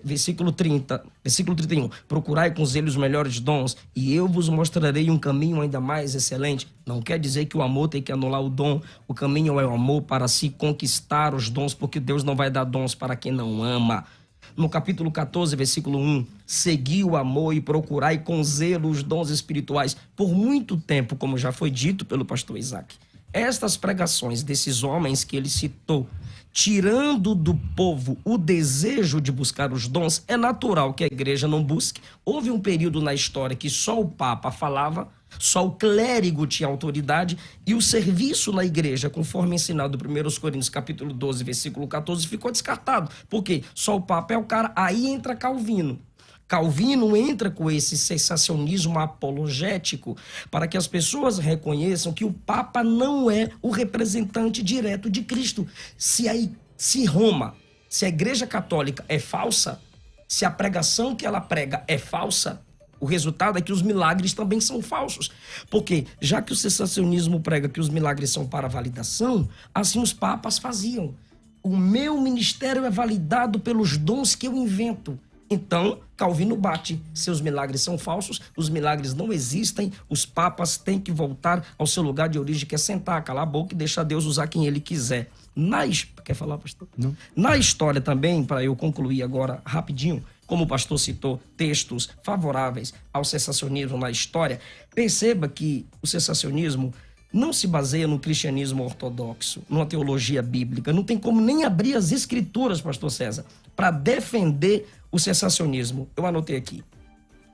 Versículo 31, procurai com zelo os melhores dons e eu vos mostrarei um caminho ainda mais excelente. Não quer dizer que o amor tem que anular o dom. O caminho é o amor para se conquistar os dons, porque Deus não vai dar dons para quem não ama. No capítulo 14, versículo 1, segui o amor e procurai com zelo os dons espirituais. Por muito tempo, como já foi dito pelo pastor Isaac, estas pregações desses homens que ele citou, tirando do povo o desejo de buscar os dons, é natural que a igreja não busque. Houve um período na história que só o Papa falava, só o clérigo tinha autoridade e o serviço na igreja, conforme ensinado em 1 Coríntios capítulo 12, versículo 14, ficou descartado. Por quê? Só o Papa é o cara. Aí entra Calvino. Calvino entra com esse sensacionismo apologético para que as pessoas reconheçam que o Papa não é o representante direto de Cristo. Se Roma, se a Igreja Católica é falsa, se a pregação que ela prega é falsa, o resultado é que os milagres também são falsos. Porque, já que o sensacionismo prega que os milagres são para validação, assim os papas faziam. O meu ministério é validado pelos dons que eu invento. Então, Calvino bate. Seus milagres são falsos, os milagres não existem, os papas têm que voltar ao seu lugar de origem, que é sentar, calar a boca e deixar Deus usar quem ele quiser. Quer falar, pastor? Não. Na história também, para eu concluir agora rapidinho, como o pastor citou, textos favoráveis ao sensacionismo na história, perceba que o sensacionismo não se baseia no cristianismo ortodoxo, numa teologia bíblica. Não tem como nem abrir as escrituras, pastor César, para defender o sensacionismo. Eu anotei aqui.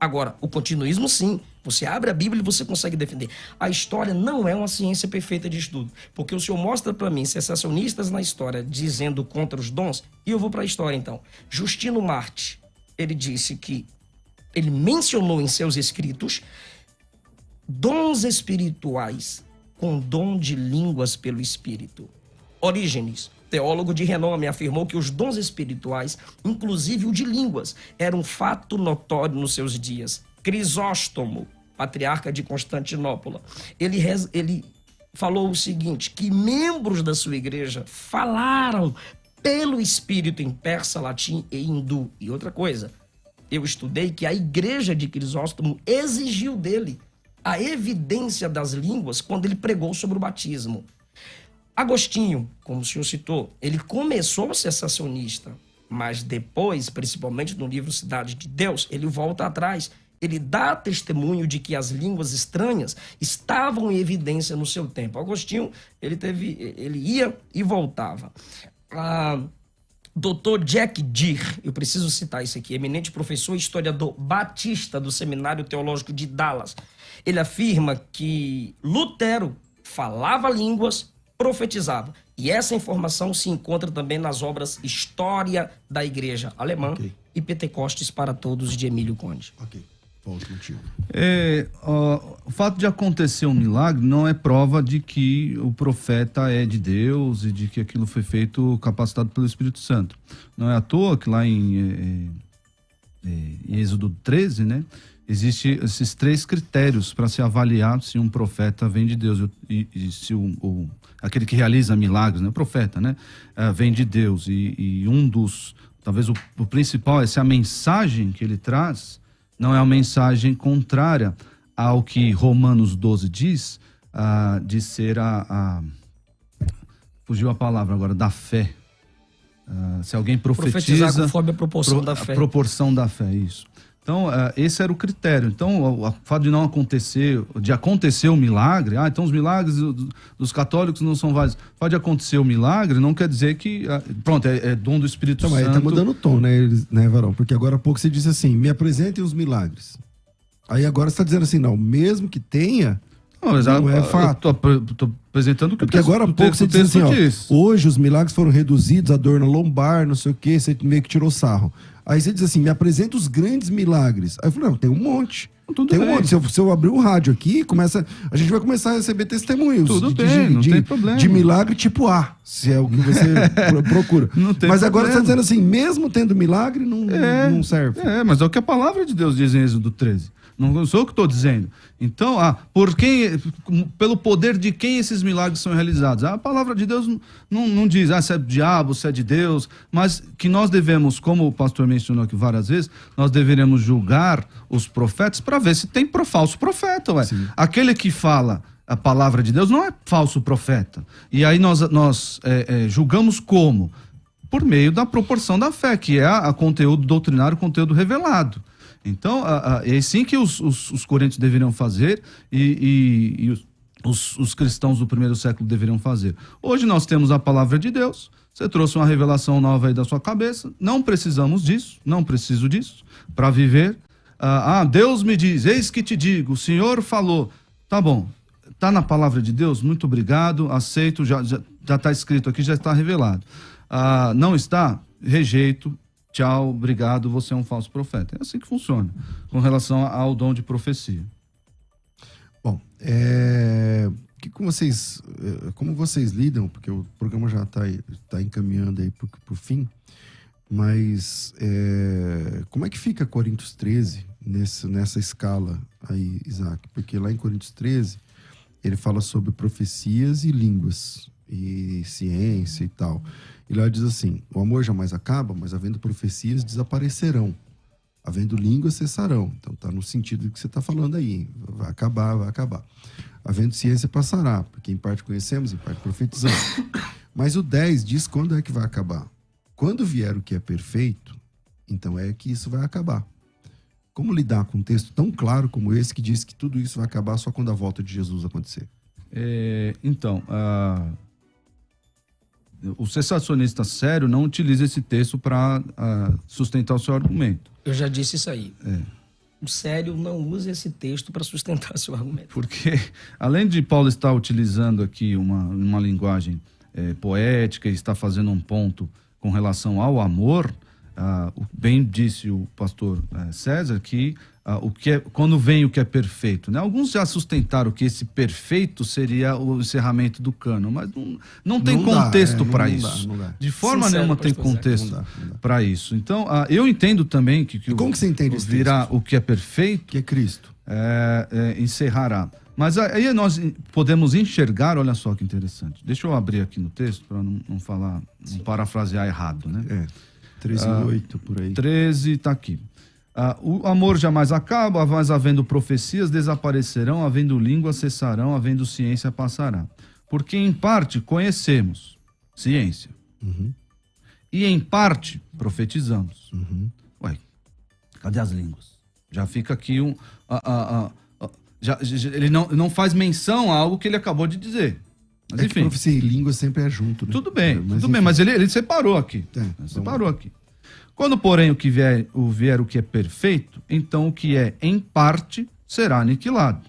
Agora, o continuismo, sim. Você abre a Bíblia e você consegue defender. A história não é uma ciência perfeita de estudo. Porque o senhor mostra para mim sensacionistas na história dizendo contra os dons, e eu vou para a história, então. Justino Marte, ele disse que ele mencionou em seus escritos dons espirituais com dom de línguas pelo Espírito. Orígenes, teólogo de renome, afirmou que os dons espirituais, inclusive o de línguas, era um fato notório nos seus dias. Crisóstomo, patriarca de Constantinopla, ele falou o seguinte, que membros da sua igreja falaram pelo Espírito em persa, latim e hindu. E outra coisa, eu estudei que a igreja de Crisóstomo exigiu dele a evidência das línguas quando ele pregou sobre o batismo. Agostinho, como o senhor citou, ele começou sensacionista. Mas depois, principalmente no livro Cidade de Deus, ele volta atrás. Ele dá testemunho de que as línguas estranhas estavam em evidência no seu tempo. Agostinho, ele ia e voltava. Dr. Jack Deere, eu preciso citar isso aqui, eminente professor e historiador batista do Seminário Teológico de Dallas. Ele afirma que Lutero falava línguas, profetizava. E essa informação se encontra também nas obras História da Igreja Alemã e Pentecostes para Todos, de Emílio Conde. Ok, volto contigo. O fato de acontecer um milagre não é prova de que o profeta é de Deus e de que aquilo foi feito capacitado pelo Espírito Santo. Não é à toa que lá em Êxodo 13, né? Existem esses 3 critérios para se avaliar se um profeta vem de Deus e se aquele que realiza milagres, né, o profeta, né, vem de Deus. E um dos, talvez o principal, é se a mensagem que ele traz não é uma mensagem contrária ao que Romanos 12 diz, de ser fugiu a palavra agora, da fé. Se alguém profetiza... Profetizar conforme a proporção da fé. A proporção da fé, isso. Então, esse era o critério. Então, o fato de não acontecer, de acontecer o milagre, então os milagres dos católicos não são válidos. O fato de acontecer o milagre não quer dizer que, pronto, é dom do Espírito Santo. Mas aí tá mudando o tom, né, Varão? Porque agora há pouco você disse assim, me apresentem os milagres. Aí agora você está dizendo assim, não, mesmo que tenha, não é fato. Estou apresentando o que porque agora há pouco você disse assim, hoje os milagres foram reduzidos, a dor na lombar, não sei o quê, você meio que tirou sarro. Aí você diz assim, me apresenta os grandes milagres. Aí eu falei, não, tem um monte. Tem um monte. Se eu abrir o rádio aqui, a gente vai começar a receber testemunhos. Não tem problema. De milagre tipo A, se é o que você procura. Mas agora você está dizendo assim, mesmo tendo milagre, não serve. Mas é o que a palavra de Deus diz em Êxodo 13. Não sou eu que estou dizendo. Então, pelo poder de quem esses milagres são realizados? A palavra de Deus não diz se é do diabo, se é de Deus, mas que nós devemos, como o pastor mencionou aqui várias vezes, nós deveremos julgar os profetas para ver se tem falso profeta. Aquele que fala a palavra de Deus não é falso profeta. E aí nós julgamos como? Por meio da proporção da fé, que é a conteúdo doutrinário, conteúdo revelado. Então, é sim que os coríntios deveriam fazer e os cristãos do primeiro século deveriam fazer. Hoje nós temos a palavra de Deus, você trouxe uma revelação nova aí da sua cabeça, não precisamos disso, não preciso disso para viver. Deus me diz, eis que te digo, o Senhor falou. Tá bom, tá na palavra de Deus, muito obrigado, aceito, já está escrito aqui, já está revelado. Não está? Rejeito. Tchau, obrigado, você é um falso profeta. É assim que funciona, com relação ao dom de profecia. Bom, como vocês lidam, porque o programa já está encaminhando aí para o fim, mas como é que fica Coríntios 13 nessa escala aí, Isaac? Porque lá em Coríntios 13, ele fala sobre profecias e línguas, e ciência e tal. E lá diz assim, o amor jamais acaba, mas havendo profecias desaparecerão. Havendo línguas cessarão. Então tá no sentido que você está falando aí. Vai acabar. Havendo ciência passará, porque em parte conhecemos, em parte profetizamos. Mas o 10 diz quando é que vai acabar. Quando vier o que é perfeito, então é que isso vai acabar. Como lidar com um texto tão claro como esse que diz que tudo isso vai acabar só quando a volta de Jesus acontecer? O cessacionista sério não utiliza esse texto para sustentar o seu argumento. Eu já disse isso aí. O sério não usa esse texto para sustentar seu argumento. Porque, além de Paulo estar utilizando aqui uma linguagem poética e está fazendo um ponto com relação ao amor, bem disse o pastor César que quando vem o que é perfeito, né? Alguns já sustentaram que esse perfeito seria o encerramento do cânon, mas não tem contexto para isso. Não dá. De forma nenhuma tem contexto para isso. Então, eu entendo também que como que você entende esse virá texto? O que é perfeito, que é Cristo, encerrará. Mas aí nós podemos enxergar, olha só que interessante. Deixa eu abrir aqui no texto para não falar, não parafrasear errado, né? 13:8 por aí. 13 está aqui. O amor jamais acaba, mas havendo profecias desaparecerão, havendo língua cessarão, havendo ciência passará. Porque em parte conhecemos ciência. e em parte profetizamos. Ué, cadê as línguas? Já fica aqui ele não faz menção a algo que ele acabou de dizer. Mas enfim. Profecia e língua sempre é junto, né? Tudo bem, mas ele separou aqui. Separou aqui. Quando, porém, o que vier o que é perfeito, então o que é em parte será aniquilado.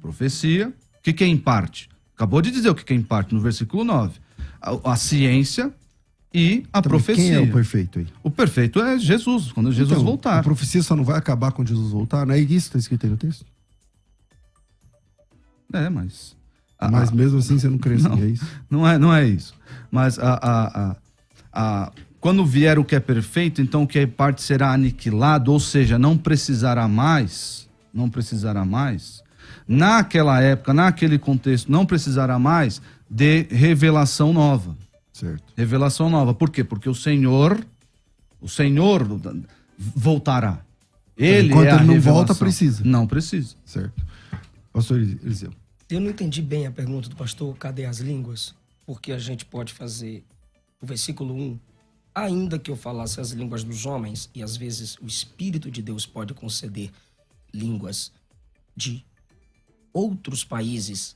Profecia. O que é em parte? Acabou de dizer o que é em parte no versículo 9. A ciência e a profecia. Quem é o perfeito aí? O perfeito é Jesus, quando Jesus voltar. A profecia só não vai acabar quando Jesus voltar? Não é isso que está escrito aí no texto? Mas... Mas mesmo assim você não crê assim, é isso? Não é isso. Mas quando vier o que é perfeito, então o que é parte será aniquilado, ou seja, não precisará mais, naquela época, naquele contexto, não precisará mais de revelação nova. Certo. Revelação nova. Por quê? Porque o Senhor voltará. Enquanto ele não volta, precisa. Não precisa. Certo. Pastor Eliseu. Eu não entendi bem a pergunta do pastor, cadê as línguas? Porque a gente pode fazer o versículo 1. Ainda que eu falasse as línguas dos homens, e às vezes o Espírito de Deus pode conceder línguas de outros países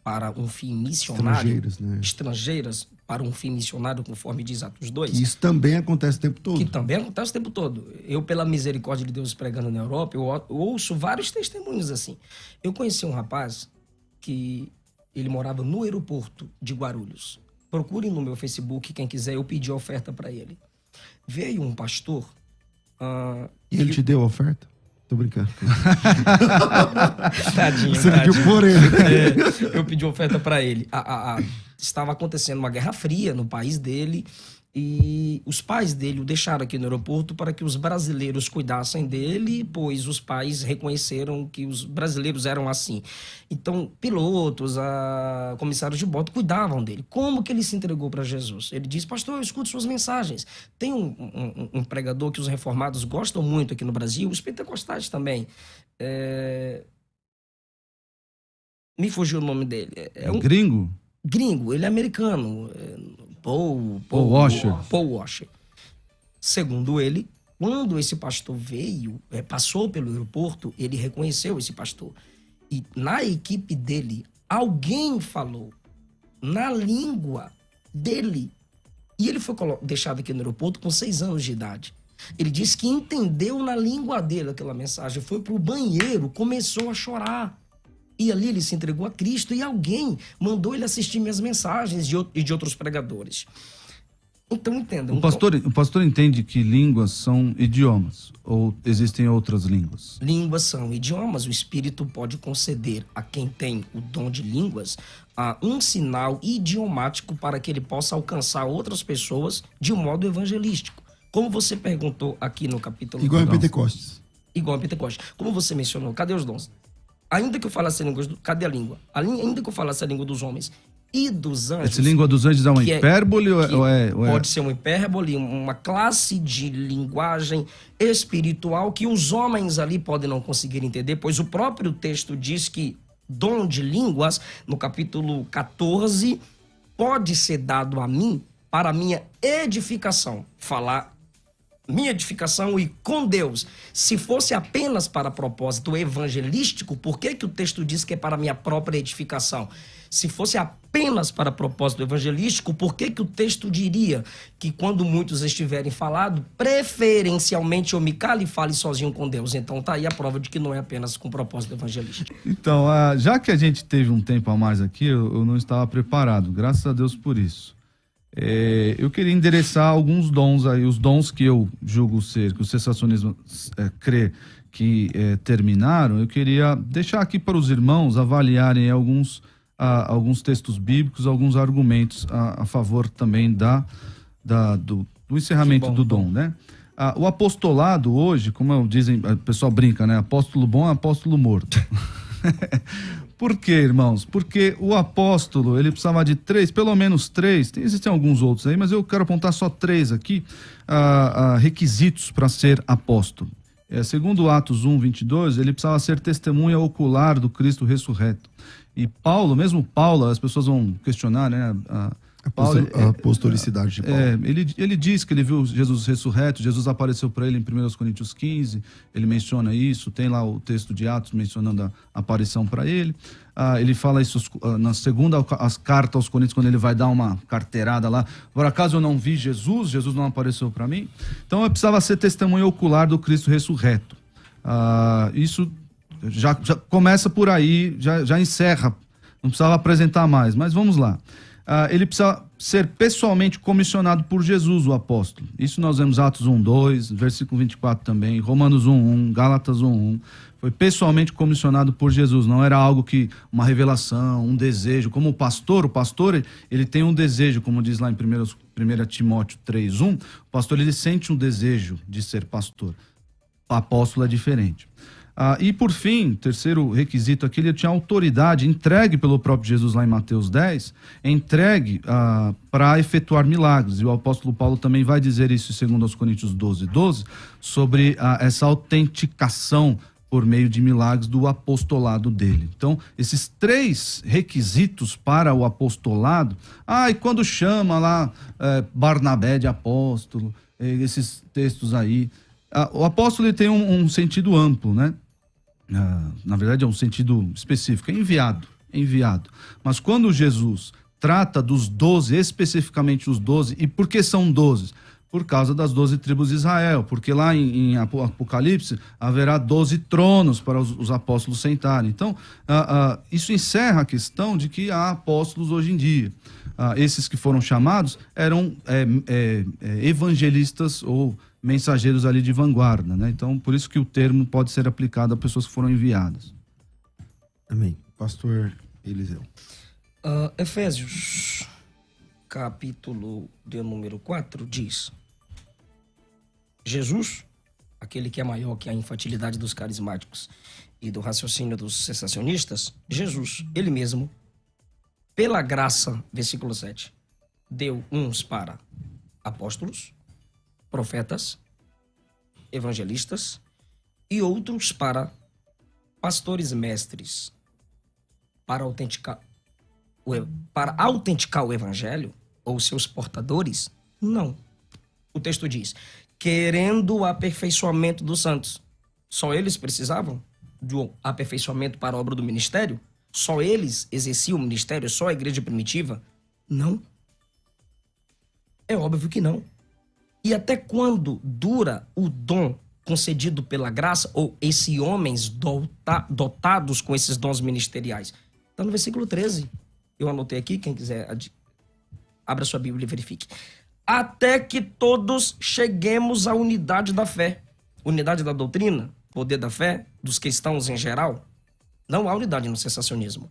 para um fim missionário. Estrangeiras, para um fim missionário, conforme diz Atos 2. Isso também acontece o tempo todo. Que também acontece o tempo todo. Eu, pela misericórdia de Deus pregando na Europa, eu ouço vários testemunhos assim. Eu conheci um rapaz que ele morava no aeroporto de Guarulhos. Procurem no meu Facebook, quem quiser, eu pedi a oferta para ele. Veio um pastor... E ele te deu a oferta? Tô brincando. Tadinho, Você pediu por ele. Eu pedi oferta para ele. Estava acontecendo uma guerra fria no país dele e os pais dele o deixaram aqui no aeroporto para que os brasileiros cuidassem dele, pois os pais reconheceram que os brasileiros eram assim. Então, pilotos, comissários de bordo cuidavam dele. Como que ele se entregou para Jesus? Ele disse, pastor, eu escuto suas mensagens. Tem um pregador que os reformados gostam muito aqui no Brasil, os pentecostais também. Me fugiu o nome dele. Gringo? Gringo, ele é americano. Paul Washer. Segundo ele, quando esse pastor veio, passou pelo aeroporto, ele reconheceu esse pastor. E na equipe dele, alguém falou na língua dele. E ele foi deixado aqui no aeroporto com 6 anos de idade. Ele disse que entendeu na língua dele aquela mensagem, foi pro banheiro, começou a chorar. E ali ele se entregou a Cristo e alguém mandou ele assistir minhas mensagens e de outros pregadores. Então, entenda. O pastor entende que línguas são idiomas ou existem outras línguas? Línguas são idiomas. O Espírito pode conceder a quem tem o dom de línguas um sinal idiomático para que ele possa alcançar outras pessoas de um modo evangelístico. Como você perguntou aqui no capítulo... Igual em Pentecostes. Igual em Pentecostes. Como você mencionou, cadê os dons? Ainda que eu falasse a língua... Cadê a língua? Ainda que eu falasse a língua dos homens e dos anjos... Essa língua dos anjos é uma hipérbole ou é... Pode ser uma hipérbole, uma classe de linguagem espiritual que os homens ali podem não conseguir entender, pois o próprio texto diz que dom de línguas, no capítulo 14, pode ser dado a mim para minha edificação. Falar minha edificação e com Deus. Se fosse apenas para propósito evangelístico, por que o texto diz que é para minha própria edificação? Se fosse apenas para propósito evangelístico, por que o texto diria que quando muitos estiverem falando, preferencialmente eu me cale e fale sozinho com Deus? Então tá aí a prova de que não é apenas com propósito evangelístico. Então, já que a gente teve um tempo a mais aqui, eu não estava preparado, graças a Deus por isso. Eu queria endereçar alguns dons aí, os dons que eu julgo ser, que o cessacionismo crê que terminaram. Eu queria deixar aqui para os irmãos avaliarem alguns textos bíblicos, alguns argumentos a favor também do encerramento do dom, né? O apostolado hoje, como dizem, o pessoal brinca, né? Apóstolo bom é apóstolo morto. Por quê, irmãos? Porque o apóstolo, ele precisava de 3, pelo menos 3, existem alguns outros aí, mas eu quero apontar só 3 aqui, requisitos para ser apóstolo. Segundo Atos 1:22, ele precisava ser testemunha ocular do Cristo ressurreto. E Paulo, mesmo Paulo, as pessoas vão questionar, né? A apostolicidade de Paulo. Ele diz que ele viu Jesus ressurreto, Jesus apareceu para ele em 1 Coríntios 15, ele menciona isso, tem lá o texto de Atos mencionando a aparição para ele. Ele fala isso na segunda as cartas aos Coríntios, quando ele vai dar uma carteirada lá. Por acaso eu não vi Jesus? Jesus não apareceu para mim? Então eu precisava ser testemunha ocular do Cristo ressurreto. Isso já começa por aí, já encerra. Não precisava apresentar mais, mas vamos lá. Ele precisa ser pessoalmente comissionado por Jesus, o apóstolo. Isso nós vemos Atos 1:2, versículo 24 também, Romanos 1:1, Gálatas 1:1. Foi pessoalmente comissionado por Jesus, não era algo que, uma revelação, um desejo. Como o pastor ele tem um desejo, como diz lá em 1 Timóteo 3:1, o pastor ele sente um desejo de ser pastor. O apóstolo é diferente. E por fim, terceiro requisito aqui, ele tinha autoridade entregue pelo próprio Jesus lá em Mateus 10, entregue para efetuar milagres. E o apóstolo Paulo também vai dizer isso em 2 Coríntios 12:12, sobre essa autenticação por meio de milagres do apostolado dele. Então, esses 3 requisitos para o apostolado, e quando chama lá Barnabé de apóstolo, esses textos aí, o apóstolo ele tem um sentido amplo, né? Na verdade é um sentido específico, é enviado. Mas quando Jesus trata dos 12, especificamente os 12, e por que são 12? Por causa das 12 tribos de Israel, porque lá em Apocalipse haverá 12 tronos para os apóstolos sentarem. Então, isso encerra a questão de que há apóstolos hoje em dia. Esses que foram chamados eram evangelistas ou mensageiros ali de vanguarda, né? Então, por isso que o termo pode ser aplicado a pessoas que foram enviadas. Amém. Pastor Eliseu. Efésios, capítulo de número 4, diz: Jesus, aquele que é maior que a infantilidade dos carismáticos e do raciocínio dos sensacionistas, Jesus, ele mesmo, pela graça, versículo 7, deu uns para apóstolos, profetas, evangelistas e outros para pastores mestres, para autenticar o evangelho ou seus portadores? Não. O texto diz: querendo o aperfeiçoamento dos santos. Só eles precisavam do aperfeiçoamento para a obra do ministério? Só eles exerciam o ministério? Só a igreja primitiva? Não. É óbvio que não. E até quando dura o dom concedido pela graça, ou esses homens dotados com esses dons ministeriais? Está no versículo 13. Eu anotei aqui, quem quiser, abra sua Bíblia e verifique. Até que todos cheguemos à unidade da fé. Unidade da doutrina, poder da fé, dos cristãos em geral. Não há unidade no sensacionismo.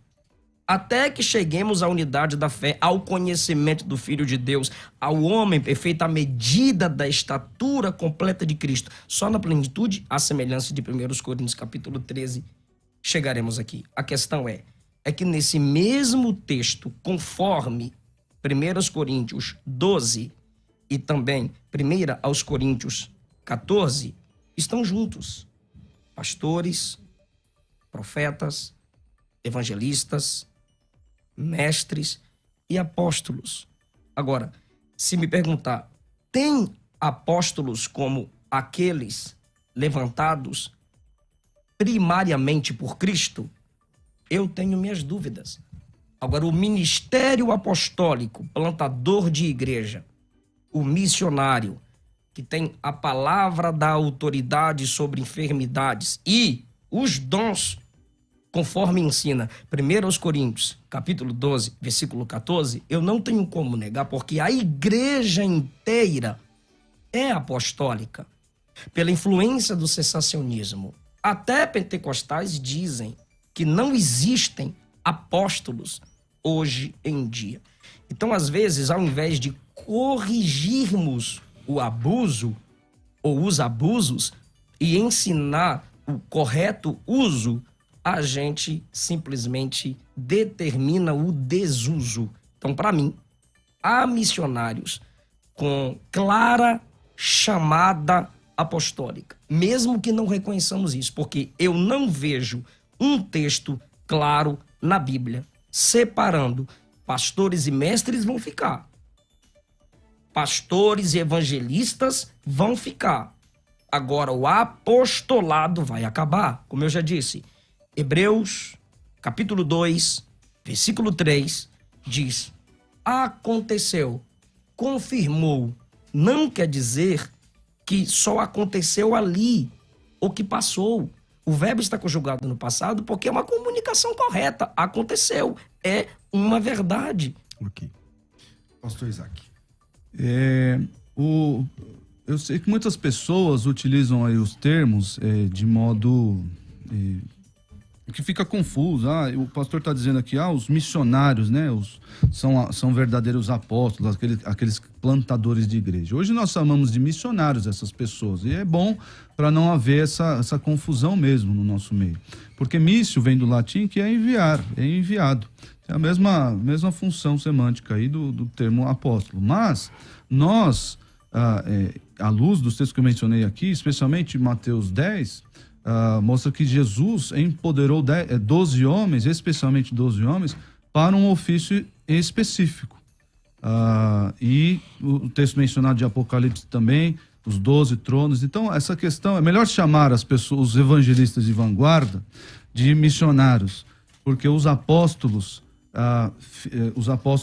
Até que cheguemos à unidade da fé, ao conhecimento do Filho de Deus, ao homem perfeito, à medida da estatura completa de Cristo. Só na plenitude, à semelhança de 1 Coríntios capítulo 13, chegaremos aqui. A questão é que nesse mesmo texto, conforme 1 Coríntios 12 e também 1 aos Coríntios 14, estão juntos. Pastores, profetas, evangelistas, mestres e apóstolos. Agora, se me perguntar, tem apóstolos como aqueles levantados primariamente por Cristo? Eu tenho minhas dúvidas. Agora, o ministério apostólico, plantador de igreja, o missionário, que tem a palavra da autoridade sobre enfermidades e os dons, conforme ensina 1 Coríntios, capítulo 12, versículo 14, eu não tenho como negar, porque a igreja inteira é apostólica. Pela influência do sensacionismo, até pentecostais dizem que não existem apóstolos hoje em dia. Então, às vezes, ao invés de corrigirmos o abuso ou os abusos e ensinar o correto uso, a gente simplesmente determina o desuso. Então, para mim, há missionários com clara chamada apostólica, mesmo que não reconheçamos isso, porque eu não vejo um texto claro na Bíblia separando pastores e mestres. Vão ficar, pastores e evangelistas vão ficar. Agora, o apostolado vai acabar. Como eu já disse, Hebreus, capítulo 2, versículo 3, diz: aconteceu, confirmou. Não quer dizer que só aconteceu ali, ou que passou. O verbo está conjugado no passado porque é uma comunicação correta. Aconteceu. É uma verdade. Ok. Pastor Isaac. Eu sei que muitas pessoas utilizam aí os termos de modo que fica confuso. O pastor está dizendo aqui, os missionários, né, são verdadeiros apóstolos, aqueles plantadores de igreja. Hoje nós chamamos de missionários essas pessoas, e é bom para não haver essa confusão mesmo no nosso meio. Porque missio vem do latim, que é enviar, é enviado. É a mesma função semântica aí do termo apóstolo. Mas nós, à luz dos textos que eu mencionei aqui, especialmente Mateus 10, mostra que Jesus empoderou 12 homens, especialmente 12 homens, para um ofício específico. E o texto mencionado de Apocalipse também, os 12 tronos. Então, essa questão, é melhor chamar as pessoas, os evangelistas de vanguarda, de missionários, porque os apóstolos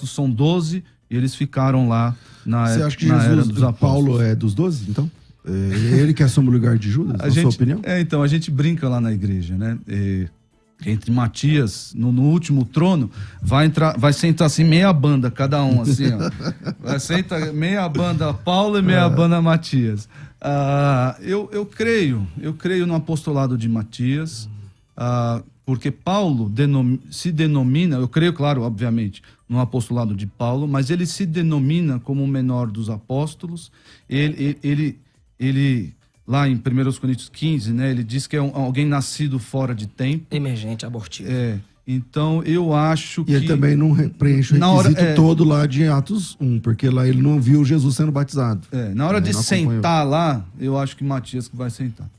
são 12 e eles ficaram lá na Você acha que era Jesus, dos apóstolos. Paulo é dos 12, então? Ele que assume o lugar de Judas, na sua opinião? Então, a gente brinca lá na igreja, né? Entre Matias, no último trono, vai sentar assim meia banda, cada um, assim, ó. Vai sentar meia banda Paulo e meia banda Matias. Eu creio no apostolado de Matias, porque Paulo se denomina, eu creio, claro, obviamente, no apostolado de Paulo, mas ele se denomina como o menor dos apóstolos. Ele lá em 1 Coríntios 15, né, ele diz que é alguém nascido fora de tempo. Emergente, abortivo. Então eu acho que... E ele também não preenche o requisito todo lá de Atos 1, porque lá ele não viu Jesus sendo batizado. Na hora de sentar lá, eu acho que Matias que vai sentar.